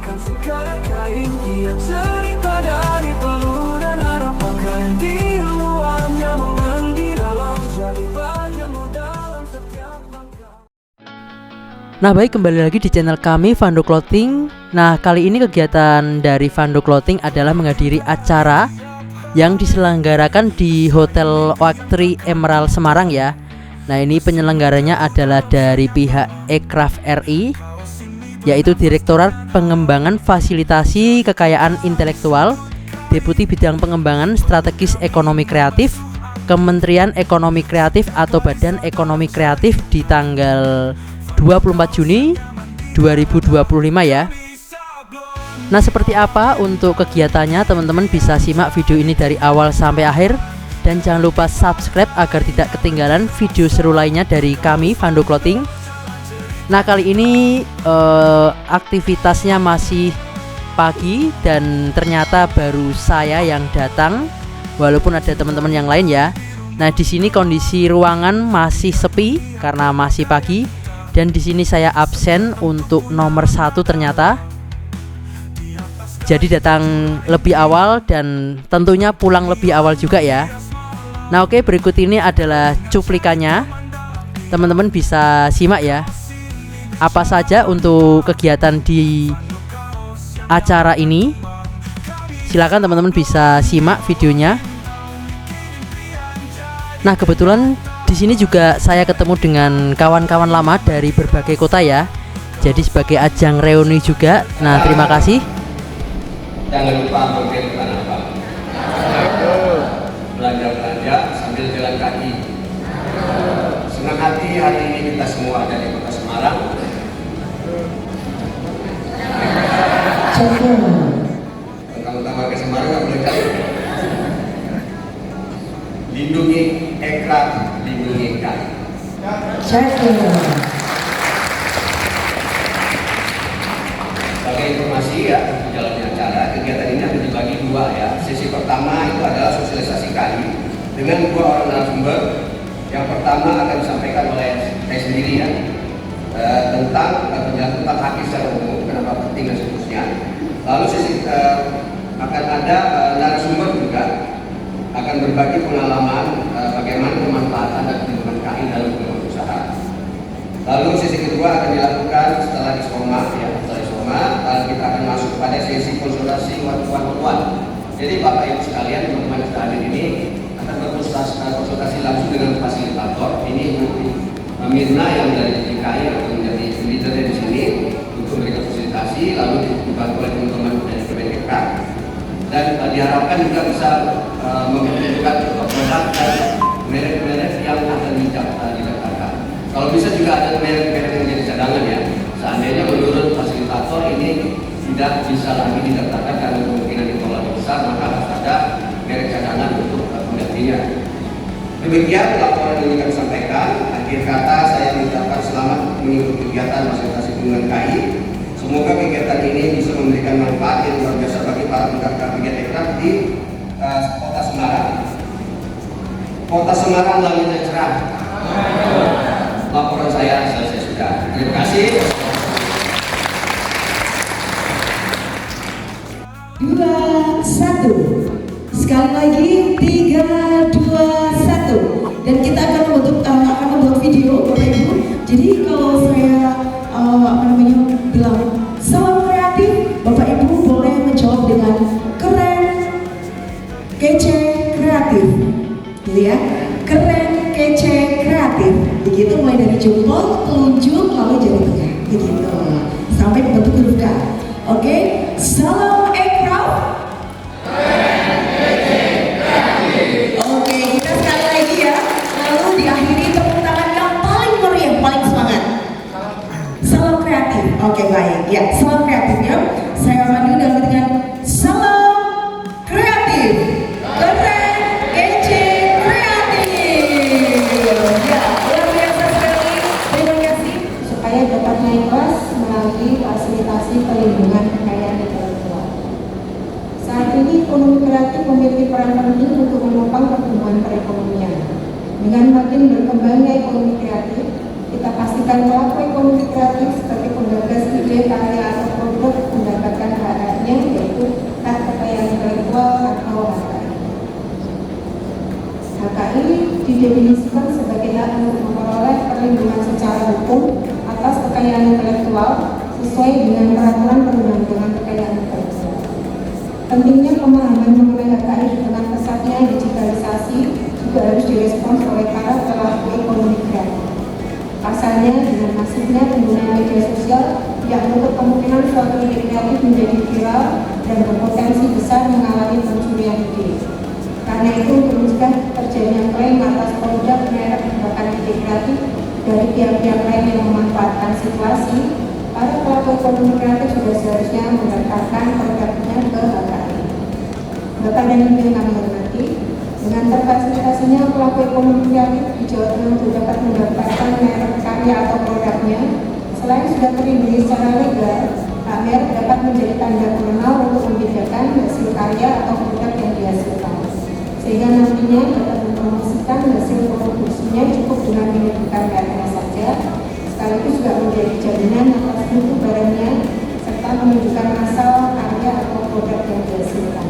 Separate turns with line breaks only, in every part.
bagaikan segala kain. Dia cerita dari peluh dan harapan di ruangnya, mengendi dalam jadi bagianmu dalam setiap langkah.
Nah baik, kembali lagi di channel kami Vando Clothing. Nah kali ini kegiatan dari Vando Clothing adalah menghadiri acara yang diselenggarakan di Hotel Oak-Tree Emerald Semarang ya. Nah ini penyelenggaranya adalah dari pihak Aircraft RI, yaitu Direktorat Pengembangan Fasilitasi Kekayaan Intelektual, Deputi Bidang Pengembangan Strategis Ekonomi Kreatif, Kementerian Ekonomi Kreatif atau Badan Ekonomi Kreatif di tanggal 24 Juni 2025 ya. Nah seperti apa untuk kegiatannya, teman-teman bisa simak video ini dari awal sampai akhir. Dan jangan lupa subscribe agar tidak ketinggalan video seru lainnya dari kami Vando Clothing. Nah kali ini aktivitasnya masih pagi dan ternyata baru saya yang datang, walaupun ada teman-teman yang lain ya. Nah di sini kondisi ruangan masih sepi karena masih pagi, dan di sini saya absen untuk nomor 1 ternyata. Jadi datang lebih awal dan tentunya pulang lebih awal juga ya. Nah oke, berikut ini adalah cuplikannya. Teman-teman bisa simak ya, apa saja untuk kegiatan di acara ini. Silakan teman-teman bisa simak videonya. Nah kebetulan di sini juga saya ketemu dengan kawan-kawan lama dari berbagai kota ya. Jadi sebagai ajang reuni juga. Nah terima kasih.
Jangan lupa berpikir apa. Belanja sambil jalan kaki. Senang hati hari ini kita semua ada di Kota Semarang. Tentang warga Semarang nggak boleh jauh. Lindungi Aircraft, lindungi KAI. Sebagai informasi ya, jalannya acara kegiatan ini akan dibagi dua ya. Sesi pertama itu adalah sosialisasi KAI dengan 2 orang narasumber. Yang pertama akan disampaikan oleh saya sendiri ya, tentang haki secara umum, kenapa penting dan seterusnya. Lalu sesi akan ada narasumber juga akan berbagi pengalaman bagaimana pemanfaatan dan perlindungan KAI dalam pengembangan usaha. Lalu sesi kedua akan dilakukan setelah disoma ya, lalu kita akan masuk pada sesi konsultasi one-on-one. Jadi Bapak Ibu sekalian, teman-teman yang sudah hadir ini akan berkonsultasi langsung dengan fasilitator. Ini Mirna yang dari DKI atau menjadi leader di sini untuk memberikan fasilitasi, lalu dibantu oleh teman-teman dari Kementerian. Dan diharapkan juga bisa mempertunjukkan produk dan merek-merek yang akan didaftarkan. Kalau bisa juga ada merek-merek yang jadi cadangan ya. Seandainya menurut fasilitator ini tidak bisa lagi didaftarkan karena kemungkinan ditolak besar, maka harus ada merek cadangan untuk penggantinya. Demikian laporan yang kami sampaikan. Akhir kata saya mengucapkan selamat mengikuti kegiatan fasilitasi pengembangan KAI. Semoga kegiatan ini bisa memberikan manfaat yang luar biasa bagi para pedagang kegiatan Aircraft di Kota Semarang. Kota Semarang langitnya cerah. Laporan saya selesai sudah. Terima kasih.
2, 1. Sekali lagi 3, 2, 1. Dan kita akan membuat video Bapak Ibu. Jadi kalau saya bilang salam kreatif, Bapak Ibu boleh menjawab dengan keren, kece, kreatif. Gitu ya. Keren, kece, kreatif. Begitu mulai dari jempol, telunjuk, lalu jari tengah. Begitu. Sampai membentuk huruf K. Oke, salam Aircraft. Oke, kita sekali lagi ya. Lalu diakhiri tepuk tangan yang paling meriah, paling semangat. Salam kreatif. Oke, baik. Ya, salam kreatifnya. Saya pandu dengan salam kreatif. Keren, kece, kreatif. Ya, luar biasa sekali. Terima kasih. Supaya dapat naik kelas melalui fasilitasi perlindungan kekayaan intelektual. Saat ini ekonomi kreatif memiliki peran penting untuk menopang pertumbuhan perekonomian. Dengan makin berkembangnya ekonomi kreatif, kita pastikan pelaku ekonomi kreatif seperti penggagas ide, karya atau produk mendapatkan
intelektual sesuai dengan peraturan perundang-undangan kekayaan intelektual. Pentingnya pemahaman mengenai HKI di tengah pesatnya digitalisasi juga harus direspons oleh para pelaku ekonomi kreatif. Pasalnya, dengan masifnya penggunaan media sosial yang untuk kemungkinan suatu ide kreatif menjadi viral dan berpotensi besar mengalami pencurian ide. Karena itu, untuk mencegah terjadinya klaim atas produk merek merupakan ide kreatif dari pihak-pihak lain yang memanfaatkan situasi, para pelaku ekonomi kreatif sudah seharusnya mendaftarkan produknya ke HKI. Bapak dan Ibu yang kami hormati, dengan terfasilitasinya pelaku ekonomi kreatif di Jawa Tengah untuk dapat mendaftarkan merek karya atau produknya, selain sudah terlindungi secara legal, hak merek dapat menjadi tanda pengenal untuk membedakan hasil karya atau produk yang dihasilkan, sehingga nantinya dapat mempromosikan hasil produksinya cukup dengan menyebutkan mereknya saja, sekaligus juga menjadi jaminan atas mutu barangnya serta menunjukkan asal karya atau produk yang dihasilkan.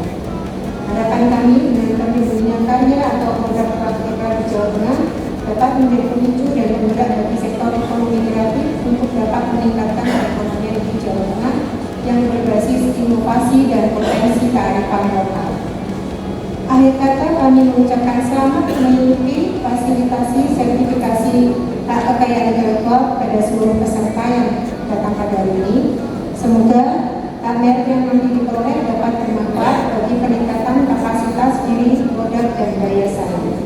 Harapan kami dengan terlindunginya karya atau produk pelaku kreatif di Jawa Tengah dapat menjadi pemicu dan penggerak bagi sektor ekonomi kreatif untuk dapat meningkatkan perekonomian di Jawa Tengah yang berbasis inovasi dan potensi kearifan lokal. Akhir kata, kami mengucapkan selamat mengikuti fasilitasi sertifikasi hak kekayaan intelektual pada seluruh peserta yang datang pada hari ini. Semoga hak merek yang nanti diperoleh dapat bermanfaat bagi peningkatan kapasitas diri, produk, dan daya saing.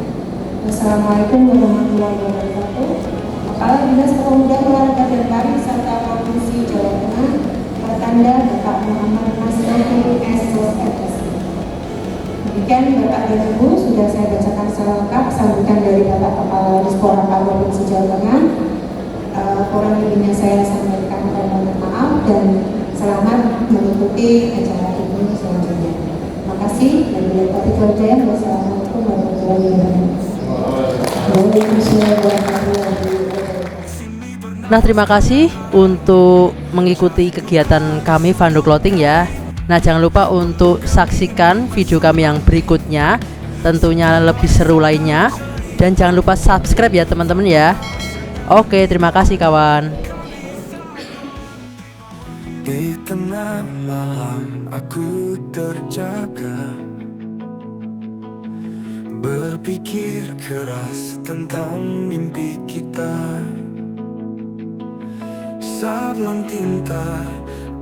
Wassalamualaikum warahmatullahi wabarakatuh. Kepala Dinas Pemuda, Olahraga dan Lari serta Provinsi Jawa Tengah, bertanda Bapak Muhammad Nasruddin S.S. Demikian Bapak dan Ibu, sudah saya bacakan selengkap sambutan dari Bapak Kepala Disporaka Provinsi Jawa Tengah. Kurang lebihnya saya sampaikan permohonan maaf dan selamat mengikuti acara ini selanjutnya. Terima kasih dan berkati Tuhan. Wassalamualaikum warahmatullahi wabarakatuh.
Nah, terima kasih untuk mengikuti kegiatan kami Fando Clothing ya. Nah, jangan lupa untuk saksikan video kami yang berikutnya, tentunya lebih seru lainnya. Dan jangan lupa subscribe ya teman-teman ya. Oke, terima kasih kawan.
Di tengah malam aku terjaga, berpikir keras tentang mimpi kita. Sablon tinta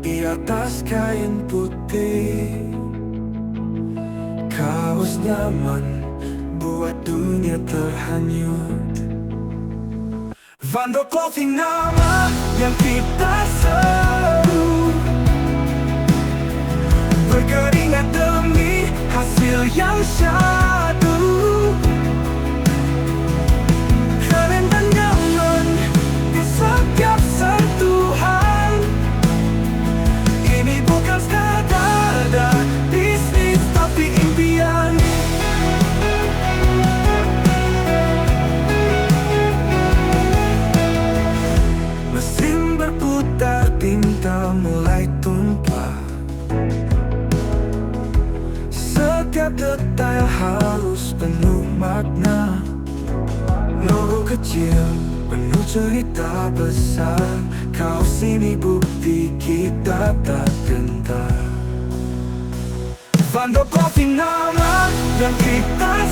di atas kain putih, kaos nyaman buat dunia terhanyut. Fando Clothing nama yang kita seru, berkeringat demi hasil yang syahdu. Keren dan nyaman di setiap sentuhan. Ini bukan sekadar bisnis tapi impian. Mesin berputar, tinta mulai tumpah. Setiap detail harus penuh makna. Logo kecil, penuh cerita besar. Kaos ini bukti kita tak gentar. Fando Clothing nama yang kita